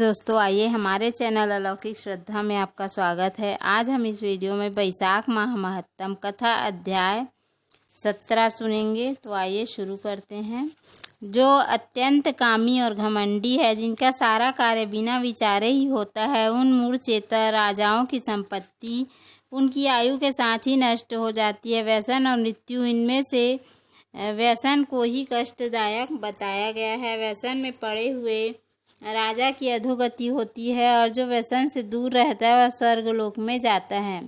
दोस्तों, आइए हमारे चैनल अलौकिक श्रद्धा में आपका स्वागत है। आज हम इस वीडियो में वैशाख माह महत्तम कथा अध्याय 17 सुनेंगे। तो आइए शुरू करते हैं। जो अत्यंत कामी और घमंडी है, जिनका सारा कार्य बिना विचारे ही होता है, उन मूढ़चेता राजाओं की संपत्ति उनकी आयु के साथ ही नष्ट हो जाती है। व्यसन और मृत्यु, इनमें से व्यसन को ही कष्टदायक बताया गया है। व्यसन में पड़े हुए राजा की अधोगति होती है और जो व्यसन से दूर रहता है वह स्वर्गलोक में जाता है।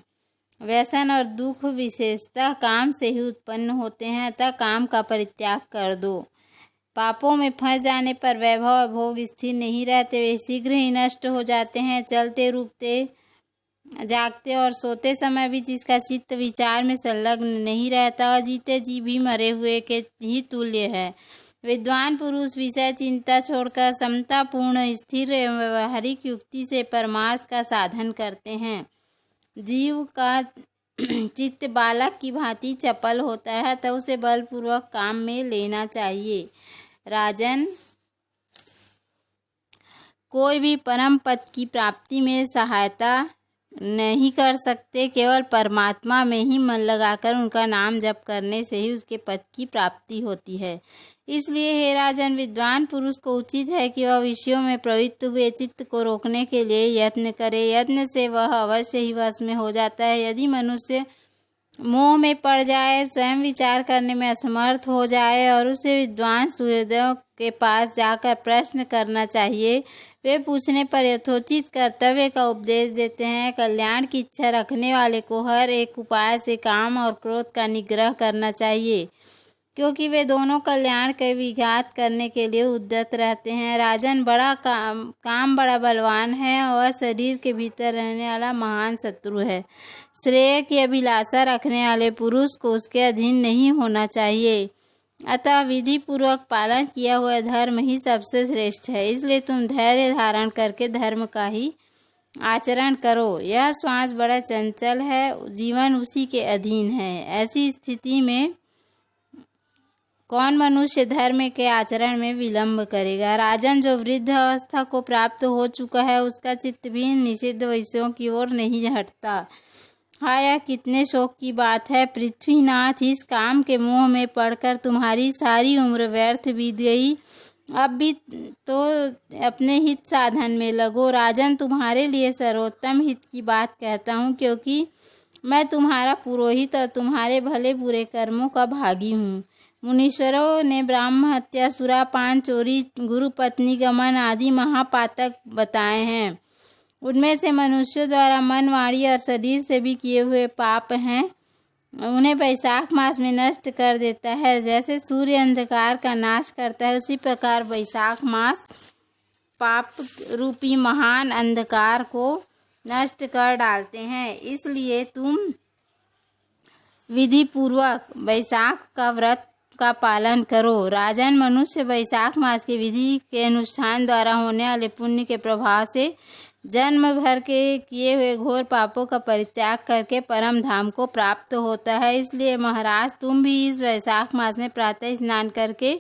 व्यसन और दुख विशेषतः काम से ही उत्पन्न होते हैं, अतः काम का परित्याग कर दो। पापों में फंस जाने पर वैभव और भोग स्थिर नहीं रहते, वे शीघ्र ही नष्ट हो जाते हैं। चलते रूपते जागते और सोते समय भी जिसका चित्त विचार में संलग्न नहीं रहता, और जीते जी भी मरे हुए के ही तुल्य है। विद्वान पुरुष विषय चिंता छोड़कर समतापूर्ण स्थिर एवं व्यवहारिक युक्ति से परमार्थ का साधन करते हैं। जीव का चित्त बालक की भांति चपल होता है, तो उसे बलपूर्वक काम में लेना चाहिए। राजन, कोई भी परम पद की प्राप्ति में सहायता नहीं कर सकते, केवल परमात्मा में ही मन लगाकर उनका नाम जप करने से ही उसके पद की प्राप्ति होती है। इसलिए हे राजन, विद्वान पुरुष को उचित है कि वह विषयों में प्रवृत्त हुए चित्त को रोकने के लिए यत्न करे। यत्न से वह अवश्य ही वश में हो जाता है। यदि मनुष्य मोह में पड़ जाए, स्वयं विचार करने में असमर्थ हो जाए, और उसे विद्वान सुहृदयों के पास जाकर प्रश्न करना चाहिए। वे पूछने पर यथोचित कर्तव्य का उपदेश देते हैं। कल्याण की इच्छा रखने वाले को हर एक उपाय से काम और क्रोध का निग्रह करना चाहिए, क्योंकि वे दोनों कल्याण के विघात करने के लिए उद्यत रहते हैं। राजन, बड़ा काम बड़ा बलवान है और शरीर के भीतर रहने वाला महान शत्रु है। श्रेय की अभिलाषा रखने वाले पुरुष को उसके अधीन नहीं होना चाहिए। अतः विधि पूर्वक पालन किया हुआ धर्म ही सबसे श्रेष्ठ है। इसलिए तुम धैर्य धारण करके धर्म का ही आचरण करो। यह श्वास बड़ा चंचल है, जीवन उसी के अधीन है। ऐसी स्थिति में कौन मनुष्य धर्म के आचरण में विलंब करेगा। राजन, जो वृद्ध अवस्था को प्राप्त हो चुका है, उसका चित्त भी निषिद्ध विषयों की ओर नहीं हटता। हाय, यह कितने शोक की बात है पृथ्वीनाथ, इस काम के मोह में पड़कर तुम्हारी सारी उम्र व्यर्थ बीत गई। अब भी तो अपने हित साधन में लगो। राजन, तुम्हारे लिए सर्वोत्तम हित की बात कहता हूँ, क्योंकि मैं तुम्हारा पुरोहित और तुम्हारे भले बुरे कर्मों का भागी हूँ। मुनीश्वरों ने ब्राह्म हत्या, सुरापान, चोरी, गुरु पत्नी गमन आदि महापातक बताए हैं। उनमें से मनुष्यों द्वारा मन, वाणी और शरीर से भी किए हुए पाप हैं, उन्हें वैशाख मास में नष्ट कर देता है। जैसे सूर्य अंधकार का नाश करता है, उसी प्रकार वैशाख मास पाप रूपी महान अंधकार को नष्ट कर डालते हैं। इसलिए तुम विधि पूर्वक वैशाख का व्रत का पालन करो। राजन, मनुष्य वैशाख मास की विधि के अनुष्ठान द्वारा होने वाले पुण्य के प्रभाव से जन्म भर के किए हुए घोर पापों का परित्याग करके परम धाम को प्राप्त होता है। इसलिए महाराज, तुम भी इस वैशाख मास में प्रातः स्नान करके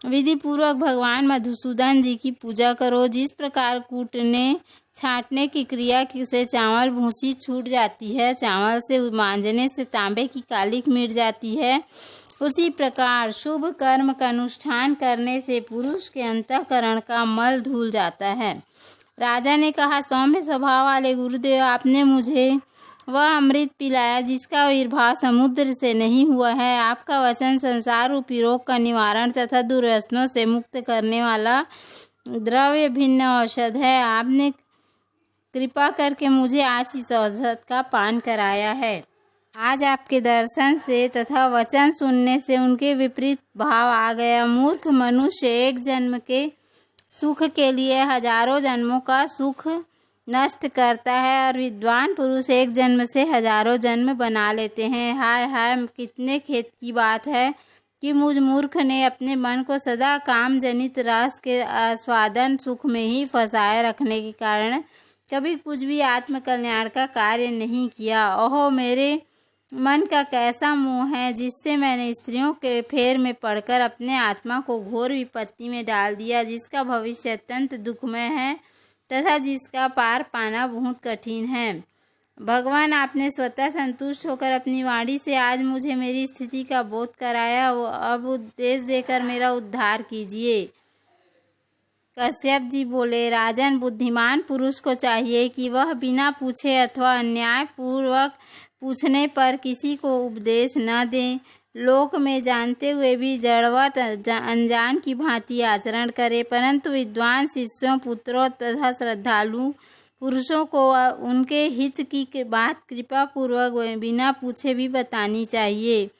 विधि पूर्वक भगवान मधुसूदन जी की पूजा करो। जिस प्रकार कूटने छांटने की क्रिया से चावल भूसी छूट जाती है, चावल से मांजने से तांबे की कालिक मिट जाती है, उसी प्रकार शुभ कर्म का अनुष्ठान करने से पुरुष के अंतःकरण का मल धुल जाता है। राजा ने कहा, सौम्य स्वभाव वाले गुरुदेव, आपने मुझे वह अमृत पिलाया जिसका आविर्भाव समुद्र से नहीं हुआ है। आपका वचन संसार रूपी रोग का निवारण तथा दुर्व्यसनों से मुक्त करने वाला द्रव्य भिन्न औषध है। आपने कृपा करके मुझे आज इस औषध का पान कराया है। आज आपके दर्शन से तथा वचन सुनने से उनके विपरीत भाव आ गया। मूर्ख मनुष्य एक जन्म के सुख के लिए हजारों जन्मों का सुख नष्ट करता है, और विद्वान पुरुष एक जन्म से हजारों जन्म बना लेते हैं। हाय हाय, कितने खेद की बात है कि मुझ मूर्ख ने अपने मन को सदा काम जनित रस के आस्वादन सुख में ही फंसाए रखने के कारण कभी कुछ भी आत्म कल्याण का कार्य नहीं किया। ओहो, मेरे मन का कैसा मोह है, जिससे मैंने स्त्रियों के फेर में पड़कर अपने आत्मा को घोर विपत्ति में डाल दिया, जिसका भविष्य अत्यंत दुखमय है तथा जिसका पार पाना बहुत कठिन है। भगवान, आपने स्वतः संतुष्ट होकर अपनी वाणी से आज मुझे मेरी स्थिति का बोध कराया, अब उपदेश देकर मेरा उद्धार कीजिए। कश्यप जी बोले, राजन, बुद्धिमान पुरुष को चाहिए कि वह बिना पूछे अथवा अन्याय पूर्वक पूछने पर किसी को उपदेश न दें। लोक में जानते हुए भी जड़वत अनजान की भांति आचरण करे, परंतु विद्वान शिष्यों, पुत्रों तथा श्रद्धालु पुरुषों को उनके हित की बात कृपा पूर्वक बिना पूछे भी बतानी चाहिए।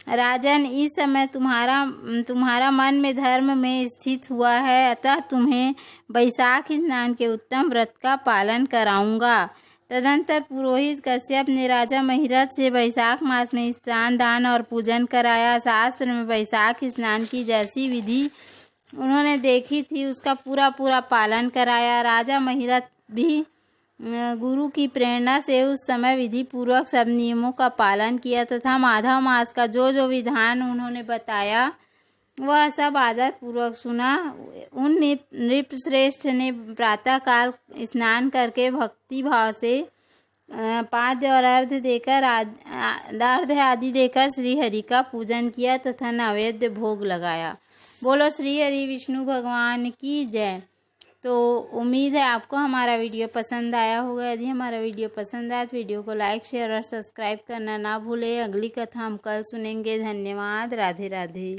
राजन, इस समय तुम्हारा मन में धर्म में स्थित हुआ है, अतः तुम्हें वैशाख स्नान के उत्तम व्रत का पालन कराऊंगा। तदंतर पुरोहित कश्यप ने राजा महिरथ से वैशाख मास में स्नान, दान और पूजन कराया। शास्त्र में वैशाख स्नान की जैसी विधि उन्होंने देखी थी उसका पूरा पालन कराया। राजा महिरथ भी गुरु की प्रेरणा से उस समय विधि पूर्वक सब नियमों का पालन किया तथा माधव मास का जो विधान उन्होंने बताया वह सब आदर पूर्वक सुना। उन नृपश्रेष्ठ ने प्रातःकाल स्नान करके भक्ति भाव से पाद्य और अर्घ्य आदि देकर श्री हरि का पूजन किया तथा नैवेद्य भोग लगाया। बोलो श्री हरि विष्णु भगवान की जय। तो उम्मीद है आपको हमारा वीडियो पसंद आया होगा। यदि हमारा वीडियो पसंद आया तो वीडियो को लाइक, शेयर और सब्सक्राइब करना ना भूलें। अगली कथा हम कल सुनेंगे। धन्यवाद। राधे राधे।